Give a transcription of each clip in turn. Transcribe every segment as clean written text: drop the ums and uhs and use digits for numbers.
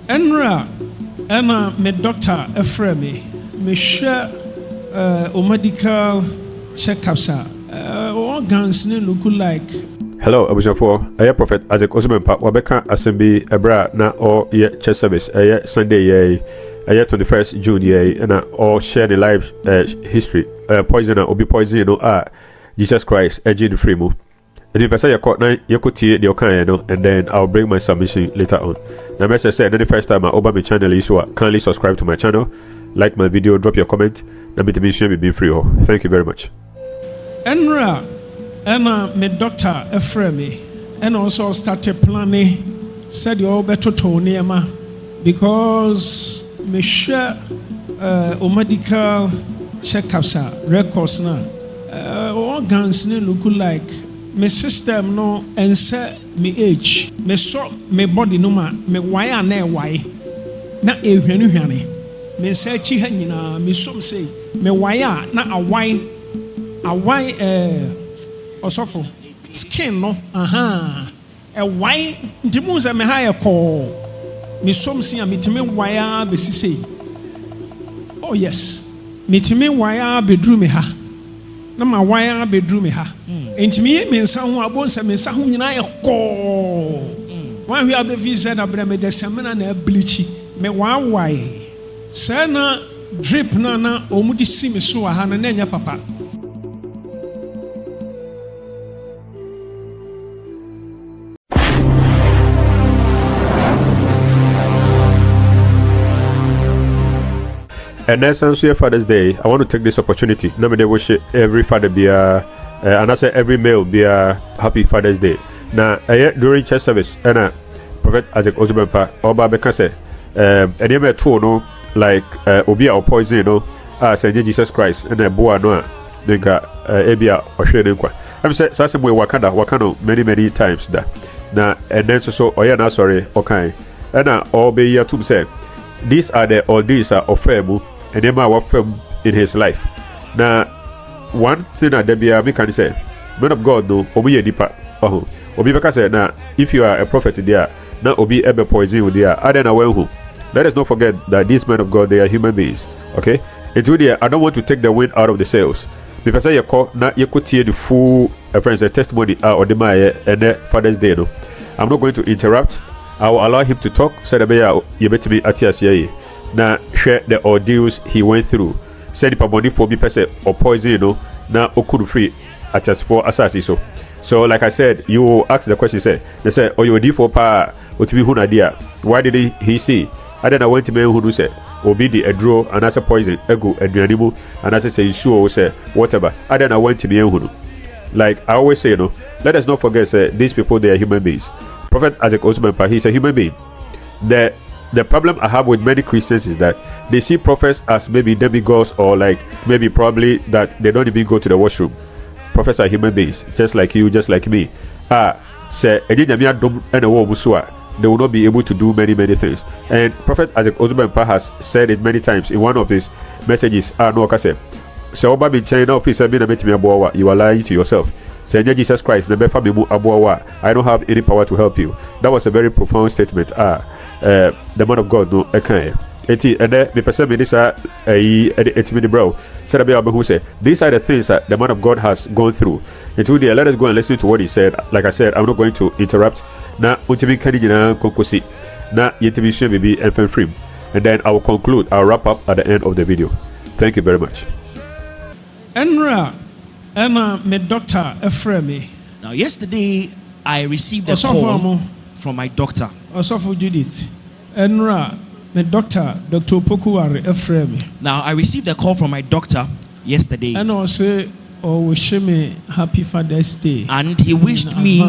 Enra, Emma, my doctor, Efremi, me share medical checkups. Organs look like. Hello, Abusafo. I am Prophet Isaac Owusu Bempah. Wabeka Assembly Ebra na or ye church service. Sunday ye. 21st June ye. And all share the life history. Poison obi poison Jesus Christ. Ejin free mu. And if I say you caught nine, you could see the okay, and then I'll bring my submission later on. Now, as I said, the first time I open my channel is kindly subscribe to my channel, like my video, drop your comment, and be share me be free. Thank you very much. Enra, Emma, my doctor, Efremi, and also started planning. Said you all better to Emma because me share medical checkups records now. Organs look like. My system no and say me age me so me body no ma me why na why na ehwanu me say chi ha nyina me so say me why na awai osofo skin no e why ndimu say me ha e ko me so say me timi why be sisi oh yes me timi why be dru me ha na ma why be dru me ha Intimi me nsa ho abonsa me nsa ho nyina ye ko wan hwe abefi se na bre me de semina na ablichi me wan wai se na drip na omudi si me so ha na nya papa And next Father's Day, I want to take this opportunity. Now me wish every father be and I say every male be a happy Father's Day. Now, during church service, and Prophet Isaac Owusu Bempah, Oba Beka say, and you may too no like Obia or poison, say Jesus Christ, and a boa no, nigga, Ebia or Shrenkwa. I'm saying, Sassim way Wakano many times that. Now, and then so, oh yeah, no, sorry, okay. And all be here to say, these are the all these are of fame, and they might work in his life. Now, one thing that Debia me can say, man of God, no, Obi Edipa. Obi Beka say, now, if you are a prophet there, now Obi Ebe poison with there, I don't know who. Let us not forget that these men of God, they are human beings. Okay? It's really, I don't want to take the wind out of the sails. Because I call, now you could hear the full friends, the testimony or the Maya and the Father's Day. No, I'm not going to interrupt. I will allow him to talk. Said Abeya, you better be at your now share the ordeals he went through. Said the money for me person or poison, now could free at us for assassin. So, like I said, you ask the question, they say, oh, you D4 pa, what be who idea? Why did he see? I don't know when to me who said, Obi the a draw and as a poison, ego and animal, and as I say, sure, say, whatever. I don't know when to be who. Like I always say, let us not forget, these people, they are human beings. Prophet Isaac Owusu Bempah, he's a human being. The problem I have with many Christians is that they see prophets as maybe demigods or like maybe probably that they don't even go to the washroom. Prophets are human beings, just like you, just like me. Say they will not be able to do many things. And Prophet Isaac Owusu Bempah has said it many times in one of his messages. So you are lying to yourself. Say Jesus Christ, I don't have any power to help you. That was a very profound statement. The man of God, no, okay. And then the person this bro said who said these are the things that the man of God has gone through. And today, let us go and listen to what he said. Like I said, I'm not going to interrupt. Now, and then I will conclude. I'll wrap up at the end of the video. Thank you very much. Enra, Emma, my doctor, Efremi. Now, yesterday I received a call from my doctor. Osofo Judith. Enra, my doctor, Dr. Pokuware Efremi. Now, I received a call from my doctor yesterday. And also, wish me happy Father's Day. And he wished me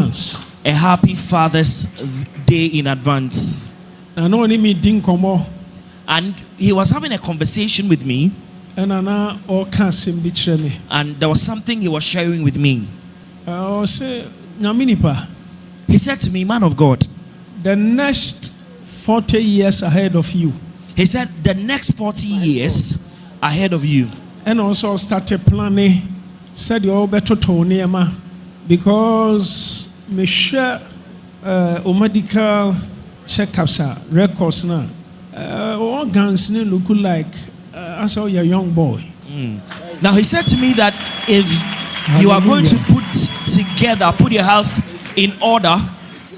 a happy Father's Day in advance. And he was having a conversation with me. And there was something he was sharing with me. He said to me, man of God, the next 40 years ahead of you. He said, the next 40 years ahead of you. And also started planning, said you all better to Nema because me share medical checkups, records now. Organs look like as a young boy. Now he said to me that if you are going to put your house in order,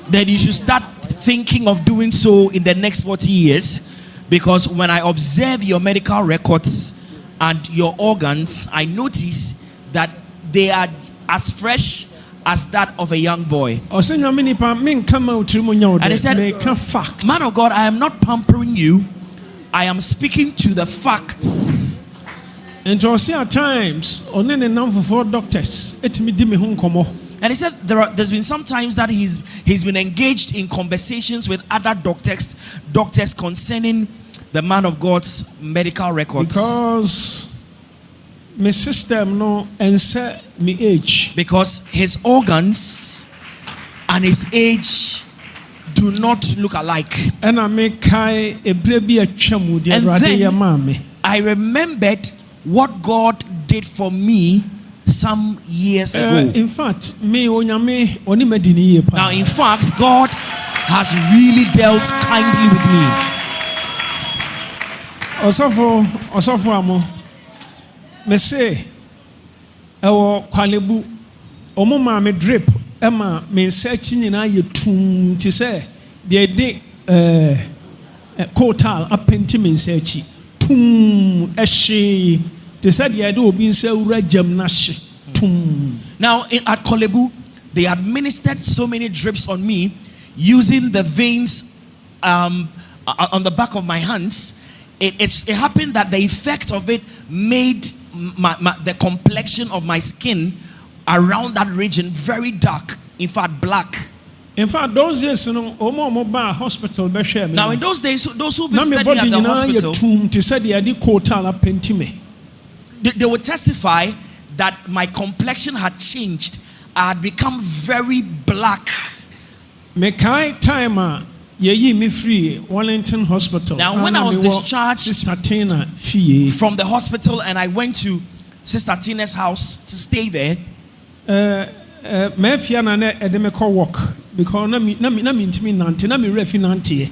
then you should start thinking of doing so in the next 40 years. Because when I observe your medical records and your organs, I notice that they are as fresh as that of a young boy. And he said, man of God, I am not pampering you. I am speaking to the facts. And at times, for doctors, and he said there's been some times that he's been engaged in conversations with other doctors concerning the man of God's medical records. Because my system no answer me age. Because his organs and his age do not look alike. And I make a baby a chamu. And then I remembered what God did for me some years ago. In fact, now in fact, God has really dealt kindly with me. Osofo amo me say ewo kwalebu omo ma me drip ema me search nyina ye tum ti say de kotal apenti me search tum ehye ti say de obi nsa ura jam na hye tum. Now at Kolebu they administered so many drips on me using the veins on the back of my hands. It happened that the effect of it made the complexion of my skin around that region very dark, in fact black. In fact, those days, hospital. Now in those days, those who visited me at the hospital, they would testify that my complexion had changed. I had become very black. Me free Wellington Hospital. Now, when I was discharged from the hospital and I went to Sister Tina's house to stay there,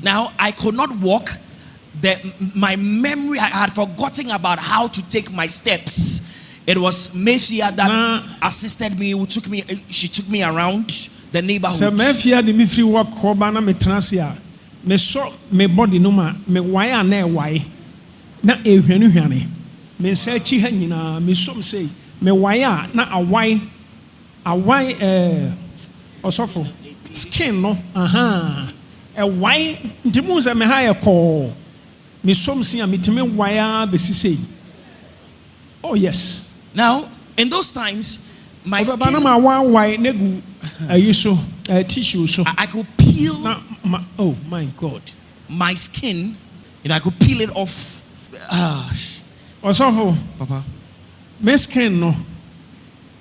now I could not walk. My memory, I had forgotten about how to take my steps. It was Mefia that assisted me, she took me around the neighborhood. So me free walk na me transia me so me body no ma me wire na wire na ehwanu hwane me say chi ha nyina me so say me wire na awai osofo skin no why ntimu say me ha ye ko me so say me timi wire be say. Oh yes. Now in those times my skin, tissue so I could peel. Oh my God! My skin, and I could peel it off. Osofo, Papa, my skin no.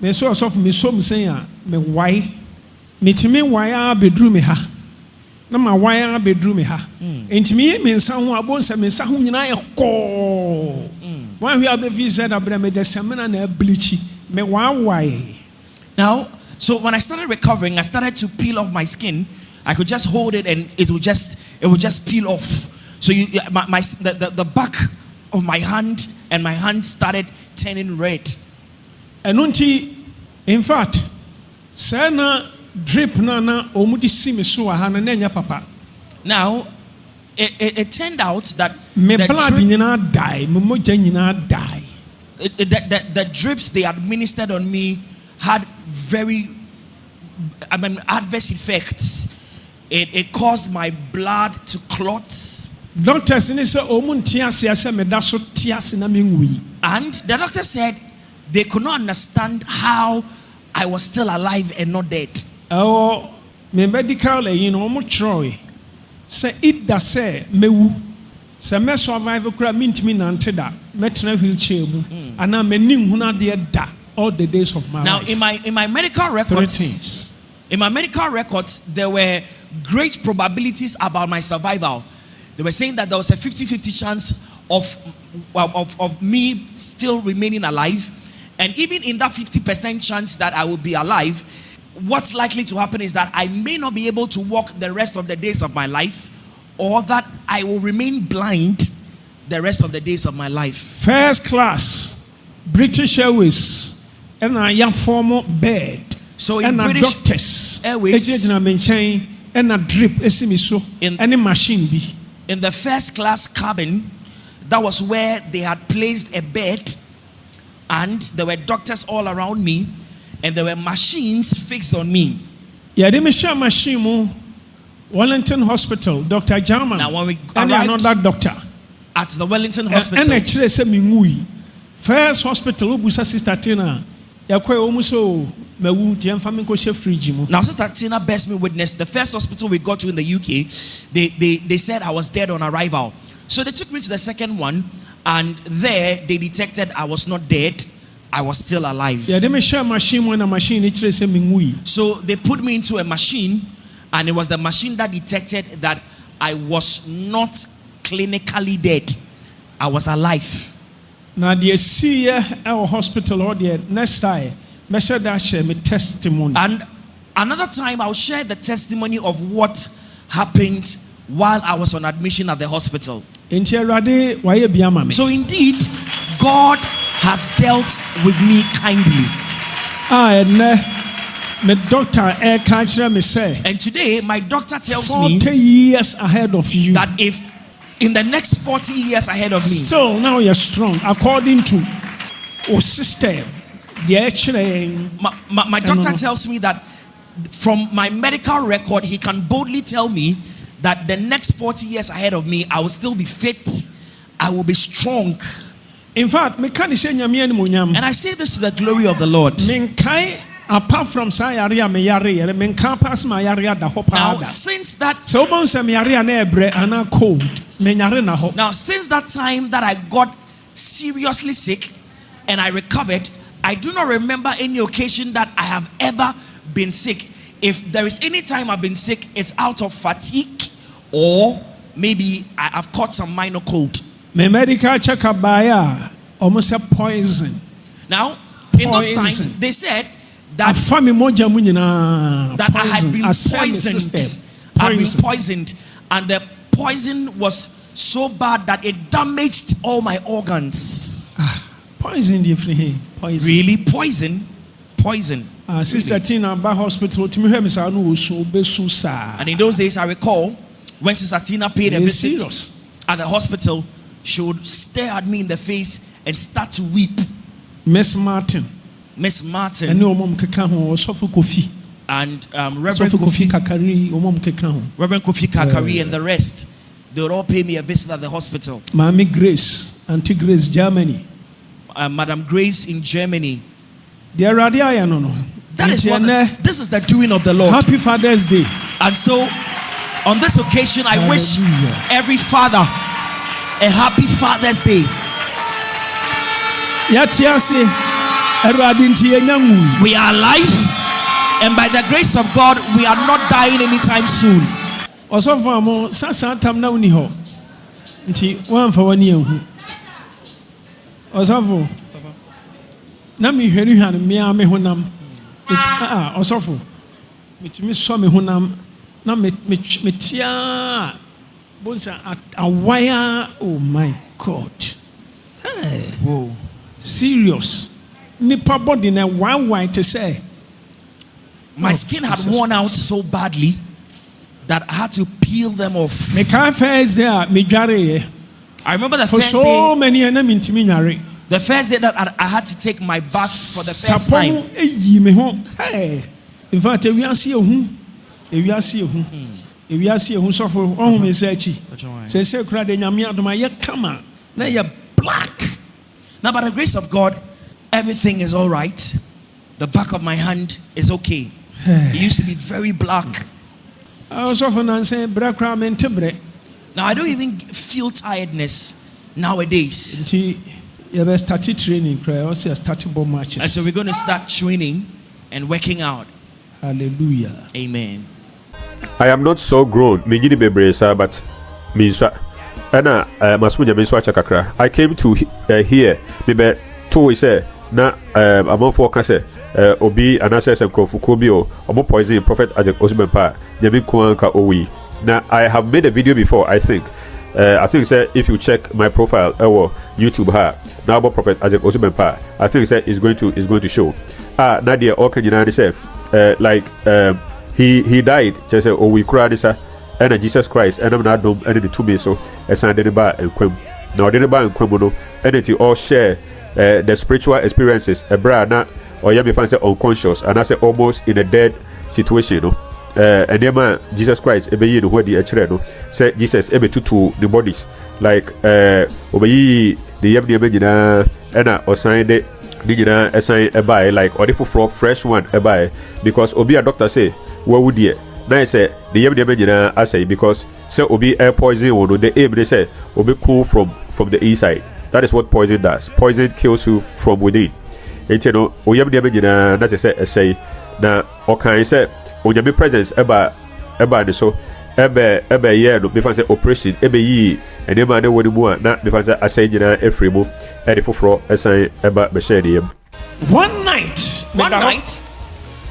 Me so osofo me so me say me why me timi wire bedroom me ha. Na ma wire bedroom me ha. Entimi me nsa ho abonsa me nsa ho nyina ye ko. One we have be said abra me de semina na bleachy. Me why. Now, so when I started recovering, I started to peel off my skin. I could just hold it and it would just peel off. So the back of my hand and my hand started turning red. And in fact, sana drip na omudi simi so ha na nya papa. Now, it turned out that me blood nyina die, me moja nyina die. The drips they administered on me had very adverse effects. It caused my blood to clot. Doctors and the doctor said they could not understand how I was still alive and not dead. Oh, me medical try. Say it da say mewu. Say me survive kura mintimi nante da. Metena wheelchair mu. Ana me nim huna de da. All the days of my life. Now, in my medical records, there were great probabilities about my survival. They were saying that there was a 50-50 chance of me still remaining alive, and even in that 50% chance that I will be alive, what's likely to happen is that I may not be able to walk the rest of the days of my life, or that I will remain blind the rest of the days of my life. First class, British Airways, and I am former bed. So in and British doctors, Airways, and a drip, and a machine be. In the first class cabin, that was where they had placed a bed, and there were doctors all around me, and there were machines fixed on me. Yeah, they machine machine. Wellington Hospital, Dr. German, Now when we and another doctor at the Wellington Hospital, and actually say me first hospital, Ubusa Sister Tina, yakwe almost so me wound the family go share fridge. Now Sister Tina bears me witness. The first hospital we got to in the UK, they said I was dead on arrival. So they took me to the second one, and there they detected I was not dead, I was still alive. Yeah, they share machine when a machine actually say me. So they put me into a machine, and it was the machine that detected that I was not clinically dead. I was alive. Now the see our hospital or the next time, me share that share me testimony. And another time I'll share the testimony of what happened while I was on admission at the hospital. So indeed, God has dealt with me kindly. And today, my doctor tells me 40 years ahead of you that if in the next 40 years ahead of me, still now you're strong according to our system. My doctor tells me that from my medical record, he can boldly tell me that the next 40 years ahead of me, I will still be fit, I will be strong. In fact, and I say this to the glory of the Lord. Apart from Sayaria, me pass my area the hope. Now, since that now, since that time that I got seriously sick and I recovered, I do not remember any occasion that I have ever been sick. If there is any time I've been sick, it's out of fatigue or maybe I've caught some minor cold. My medical checkup by almost a poison. Now, in those times, they said that I had been poisoned. I've been poisoned, and the poison was so bad that it damaged all my organs. Poison, different. Poison. Really, poison. Sister Tina by hospital. And in those days, I recall when Sister Tina paid a visit at the hospital, she would stare at me in the face and start to weep. Miss Martin and Reverend Kofi Kakari and the rest, they would all pay me a visit at the hospital. Mommy Grace, Auntie Grace, Germany. Madam Grace in Germany. That is what this is the doing of the Lord. Happy Father's Day. And so, on this occasion, I wish every father a happy Father's Day. We are alive, and by the grace of God, we are not dying anytime soon. Na mi hweri hwan me a me honam osofo metimi so me honam na metia bonsa awaya. Oh my God, hey, whoa, serious nipa body na one to say my skin had worn out so badly that I had to peel them off. Me ka first day me dware. I remember the for first so day, many na me ntimi nware. The first day that I had to take my bath for the first time. Hey, in fact, we are seeing so for all me say crowd in Yamia, come on, now you're black. Now, by the grace of God, everything is all right. The back of my hand is okay. It used to be very black. I was often saying, now I don't even feel tiredness nowadays. You started training, also starting bomb matches. And so we're going to start training and working out. Hallelujah. Amen. I am not so grown. Me gidi bebre sa, but me so. Ana masmunya me so achakakra. I came to here. Me be to say na amonfo ka say obi anase se nkrofo ko bi o omo poison Prophet Isaac Owusu Bempah. Nyame ko anka owi. Now I have made a video before. I think say if you check my profile or YouTube now about Prophet Isaac Owusu Bempah, I think say is going to show. Nadia Okanjina say he died. Just say we cry this and Jesus Christ and I'm not done and the 2 minutes so as I didn't buy and quim. Now didn't buy and quim and it all share the spiritual experiences. A brother or you may find say unconscious and I say almost in a dead situation. And then man, Jesus Christ ebe yi no hwadi akire no say Jesus ebe tutu the bodies like obeyi the yam de nyina ena osan de nyina esan ebai like odifo fresh one ebai because obi a doctor say what would ye na say the yam de nyina asay because say obi air poison wono the aim they say obi cool from the inside. That is what poison does. Poison kills you from within. Enti no oyam de nyina na say na okan say onyame presence eba ne so ebe ye no me fa say operation ebe yi ene ma ne woni mu a na me fa say asay nyina efri mu e de foforo esan eba be share dem. One night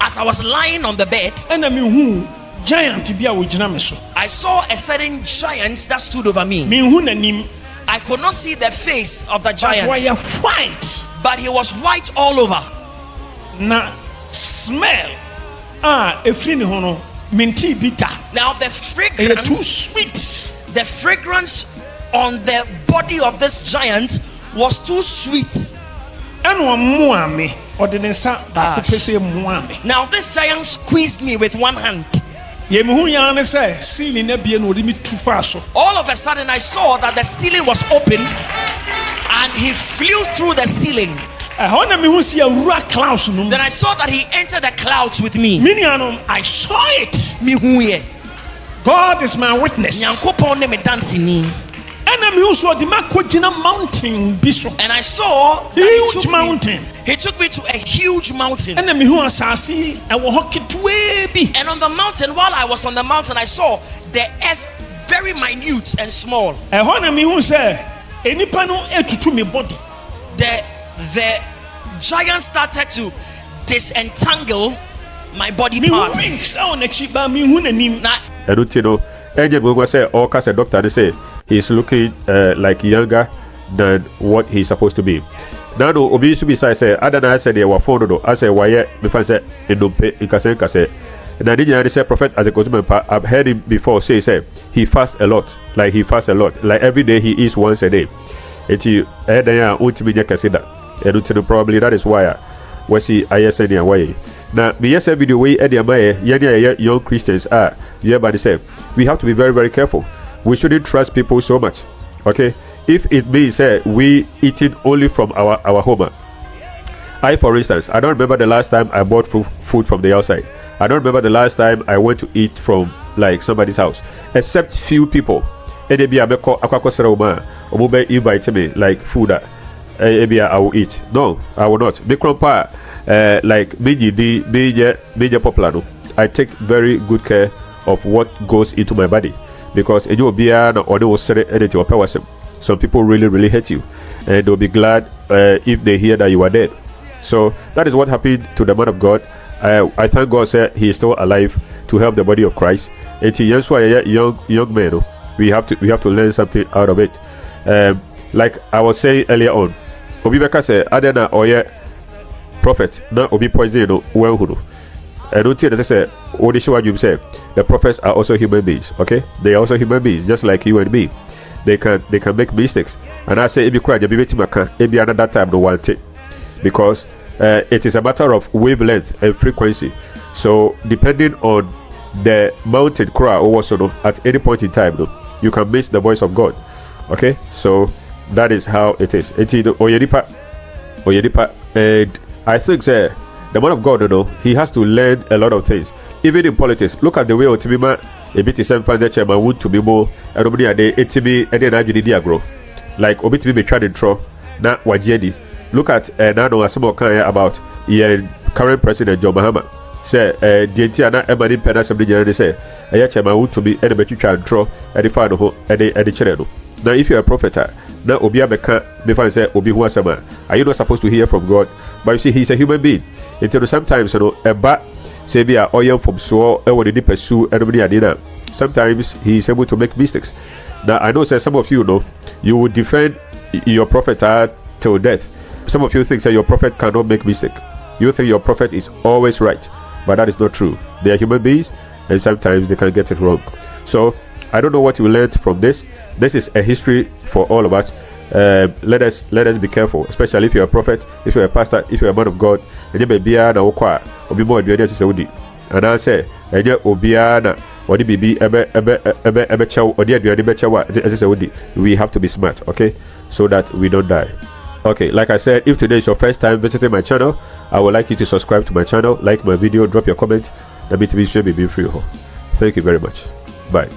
as I was lying on the bed and me hu giant bi a wogina me so. I saw a certain giant that stood over me. Me hu nanim. I could not see the face of the giant, but he was white all over. Na smell efri ni hono minti bitter. Now the fragrance, too sweet. The fragrance on the body of this giant was too sweet. Now this giant squeezed me with one hand. All of a sudden I saw that the ceiling was open and he flew through the ceiling. Then I saw that he entered the clouds with me. I saw it. God is my witness. And I saw huge mountain. He took me to a huge mountain. And on the mountain, while I was on the mountain, I saw the earth very minute and small. The giant started to disentangle my body parts. Doctor say he's looking like younger than what he's supposed to be. Now no obi should be say adana say they were phone do I say why me fan say endompe ikase na dey say Prophet Isaac Owusu Bempah, I've heard him before say he fasts a lot, like every day he eats once a day. Eti then ya ultimi nya kasida and probably that is why we see ISN away. Now me yes video we e dey young Christians but say we have to be very, very careful. We shouldn't trust people so much. Okay, if it means we eat it only from our home. For instance, I don't remember the last time I bought food from the outside. I don't remember the last time I went to eat from like somebody's house, except few people. And maybe I invite me like food that I will eat. No, I will not. Like major popular. I take very good care of what goes into my body, because some people really hate you, and they'll be glad if they hear that you are dead. So that is what happened to the man of God. I thank God he is still alive to help the body of Christ. It's young man. We have to learn something out of it. Like I was saying earlier on, Obi Beka said, "Adena oye prophet na obi poison no wenhuru." I don't think that say you say the prophets are also human beings. Okay, they are also human beings, just like you and me. They can make mistakes, and I say, if you cry, maybe another time don't want it, because it is a matter of wavelength and frequency. So depending on the mountain cry or also at any point in time, you can miss the voice of God. Okay, so that is how it is. Oyedipa, and I think the man of God, he has to learn a lot of things. Even in politics, look at the way Otimima a bit is the chairman would to be more and nobody at the ATB and then I did agro. Like Obi to be trying to throw na wajedi. Look at Nano Asamo Kaya about current president John Mahama. Say Dientiana Emani Pena somebody generally say a chairman would to be any better try and throw at the final at the channel. Now if you're a prophet, now Obia Beka before say Obi Huasama, are you not supposed to hear from God? But you see, he's a human being. Until sometimes a bat say be a oil from so I want to pursue everybody at dinner. sometimes he is able to make mistakes. Now I know that some of you know you will defend your prophet till death. Some of you think that your prophet cannot make mistake. You think your prophet is always right, but that is not true. They are human beings, and sometimes they can get it wrong. So I don't know what you learned from this. This is a history for all of us. Let us be careful, especially if you're a prophet, if you're a pastor, if you're a man of God. And you may be an okwa, or be more than Saudi. And I say, and you obiana, or the baby, we have to be smart, okay, so that we don't die. Okay, like I said, if today is your first time visiting my channel, I would like you to subscribe to my channel, like my video, drop your comment. Let me be free. Thank you very much. Bye.